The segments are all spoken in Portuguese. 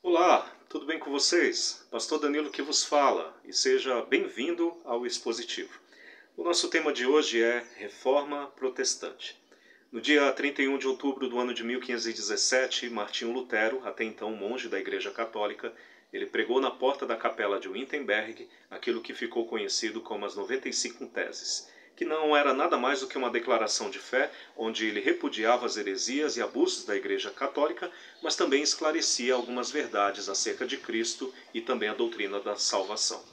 Olá, tudo bem com vocês? Pastor Danilo que vos fala e seja bem-vindo ao Expositivo. O nosso tema de hoje é Reforma Protestante. No dia 31 de outubro do ano de 1517, Martinho Lutero, até então monge da Igreja Católica, ele pregou na porta da capela de Wittenberg aquilo que ficou conhecido como as 95 Teses, que não era nada mais do que uma declaração de fé, onde ele repudiava as heresias e abusos da Igreja Católica, mas também esclarecia algumas verdades acerca de Cristo e também a doutrina da salvação.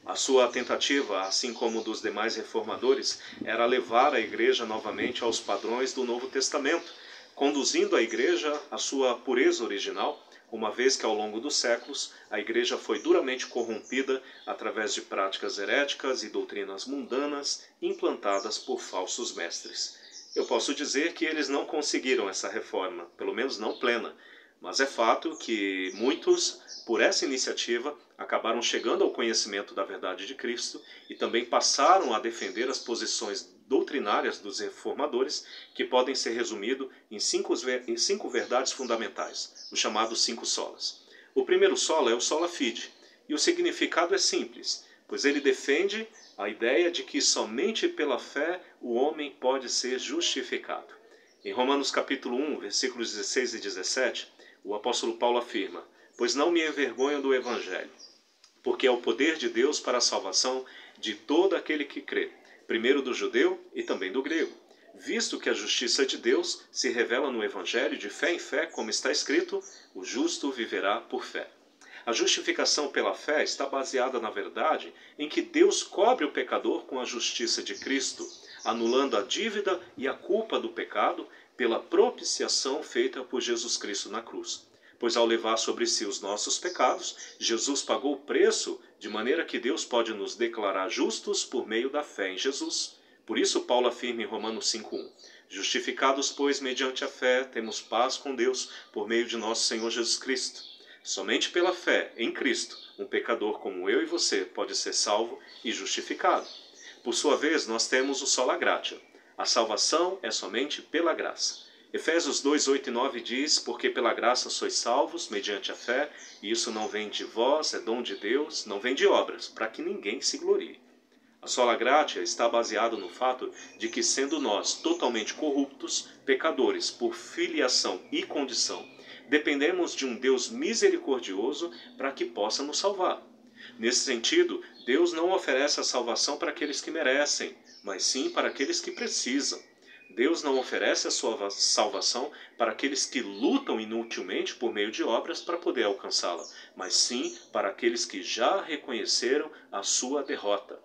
A sua tentativa, assim como dos demais reformadores, era levar a Igreja novamente aos padrões do Novo Testamento, conduzindo a Igreja à sua pureza original, uma vez que ao longo dos séculos a Igreja foi duramente corrompida através de práticas heréticas e doutrinas mundanas implantadas por falsos mestres. Eu posso dizer que eles não conseguiram essa reforma, pelo menos não plena, mas é fato que muitos, por essa iniciativa, acabaram chegando ao conhecimento da verdade de Cristo e também passaram a defender as posições doutrinárias dos reformadores, que podem ser resumidos em cinco verdades fundamentais, os chamados 5 solas. O primeiro sola é o sola fide, e o significado é simples, pois ele defende a ideia de que somente pela fé o homem pode ser justificado. Em Romanos capítulo 1, versículos 16 e 17, o apóstolo Paulo afirma: "Pois não me envergonho do Evangelho, porque é o poder de Deus para a salvação de todo aquele que crê, primeiro do judeu e também do grego, visto que a justiça de Deus se revela no Evangelho de fé em fé, como está escrito, o justo viverá por fé." A justificação pela fé está baseada na verdade em que Deus cobre o pecador com a justiça de Cristo, anulando a dívida e a culpa do pecado pela propiciação feita por Jesus Cristo na cruz. Pois ao levar sobre si os nossos pecados, Jesus pagou o preço, de maneira que Deus pode nos declarar justos por meio da fé em Jesus. Por isso Paulo afirma em Romanos 5:1: "Justificados, pois, mediante a fé, temos paz com Deus por meio de nosso Senhor Jesus Cristo." Somente pela fé em Cristo, um pecador como eu e você pode ser salvo e justificado. Por sua vez, nós temos o sola gratia. A salvação é somente pela graça. Efésios 2, 8 e 9 diz: "Porque pela graça sois salvos, mediante a fé, e isso não vem de vós, é dom de Deus, não vem de obras, para que ninguém se glorie." A sola gratia está baseada no fato de que, sendo nós totalmente corruptos, pecadores por filiação e condição, dependemos de um Deus misericordioso para que possa nos salvar. Nesse sentido, Deus não oferece a salvação para aqueles que merecem, mas sim para aqueles que precisam. Deus não oferece a sua salvação para aqueles que lutam inutilmente por meio de obras para poder alcançá-la, mas sim para aqueles que já reconheceram a sua derrota.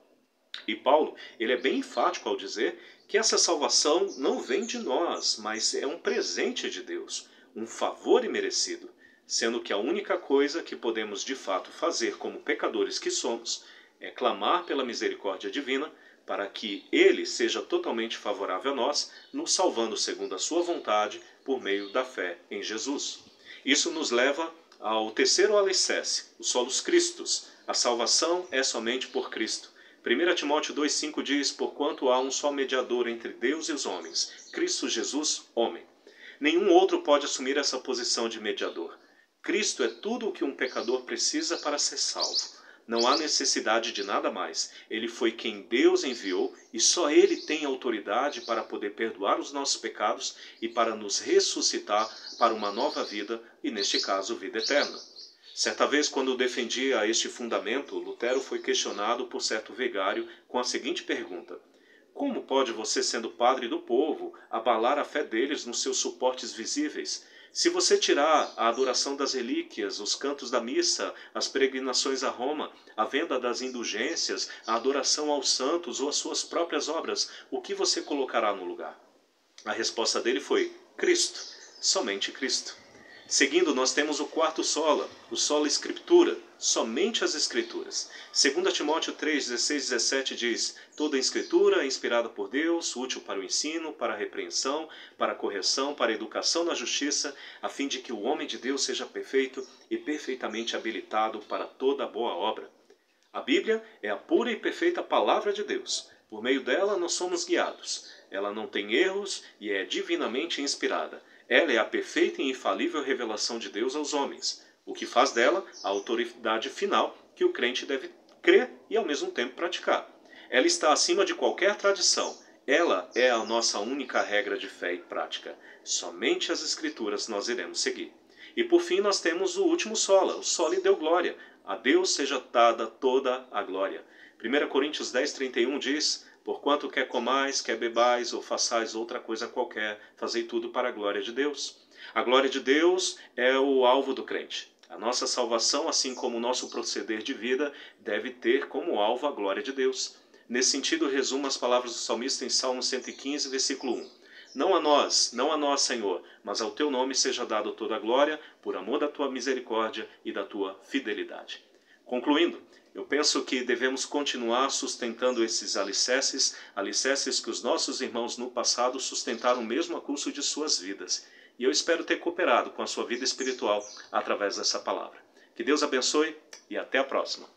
E Paulo, ele é bem enfático ao dizer que essa salvação não vem de nós, mas é um presente de Deus, um favor imerecido, sendo que a única coisa que podemos de fato fazer como pecadores que somos é clamar pela misericórdia divina para que Ele seja totalmente favorável a nós, nos salvando segundo a sua vontade por meio da fé em Jesus. Isso nos leva ao terceiro alicerce, o solus Christus. A salvação é somente por Cristo. 1 Timóteo 2,5 diz: "Porquanto há um só mediador entre Deus e os homens, Cristo Jesus, homem." Nenhum outro pode assumir essa posição de mediador. Cristo é tudo o que um pecador precisa para ser salvo. Não há necessidade de nada mais. Ele foi quem Deus enviou e só Ele tem autoridade para poder perdoar os nossos pecados e para nos ressuscitar para uma nova vida e, neste caso, vida eterna. Certa vez, quando defendia este fundamento, Lutero foi questionado por certo vigário com a seguinte pergunta: "Como pode você, sendo padre do povo, abalar a fé deles nos seus suportes visíveis? Se você tirar a adoração das relíquias, os cantos da missa, as peregrinações a Roma, a venda das indulgências, a adoração aos santos ou as suas próprias obras, o que você colocará no lugar?" A resposta dele foi: Cristo, somente Cristo. Seguindo, nós temos o quarto sola, o sola Scriptura, somente as Escrituras. 2 Timóteo 3, 16 e 17 diz: "Toda a Escritura é inspirada por Deus, útil para o ensino, para a repreensão, para a correção, para a educação na justiça, a fim de que o homem de Deus seja perfeito e perfeitamente habilitado para toda boa obra." A Bíblia é a pura e perfeita palavra de Deus. Por meio dela nós somos guiados. Ela não tem erros e é divinamente inspirada. Ela é a perfeita e infalível revelação de Deus aos homens. o que faz dela a autoridade final que o crente deve crer e ao mesmo tempo praticar. Ela está acima de qualquer tradição. Ela é a nossa única regra de fé e prática. Somente as Escrituras nós iremos seguir. E por fim nós temos o último sola, o soli deu glória. A Deus seja dada toda a glória. 1 Coríntios 10:31 diz: porquanto quer comais, quer bebais ou façais outra coisa qualquer, fazei tudo para a glória de Deus. A glória de Deus é o alvo do crente. A nossa salvação, assim como o nosso proceder de vida, deve ter como alvo a glória de Deus. Nesse sentido, resumo as palavras do salmista em Salmo 115, versículo 1. Não a nós, Senhor, mas ao teu nome seja dado toda a glória, por amor da tua misericórdia e da tua fidelidade. Concluindo, eu penso que devemos continuar sustentando esses alicerces que os nossos irmãos no passado sustentaram mesmo a custo de suas vidas. E eu espero ter cooperado com a sua vida espiritual através dessa palavra. Que Deus abençoe e até a próxima.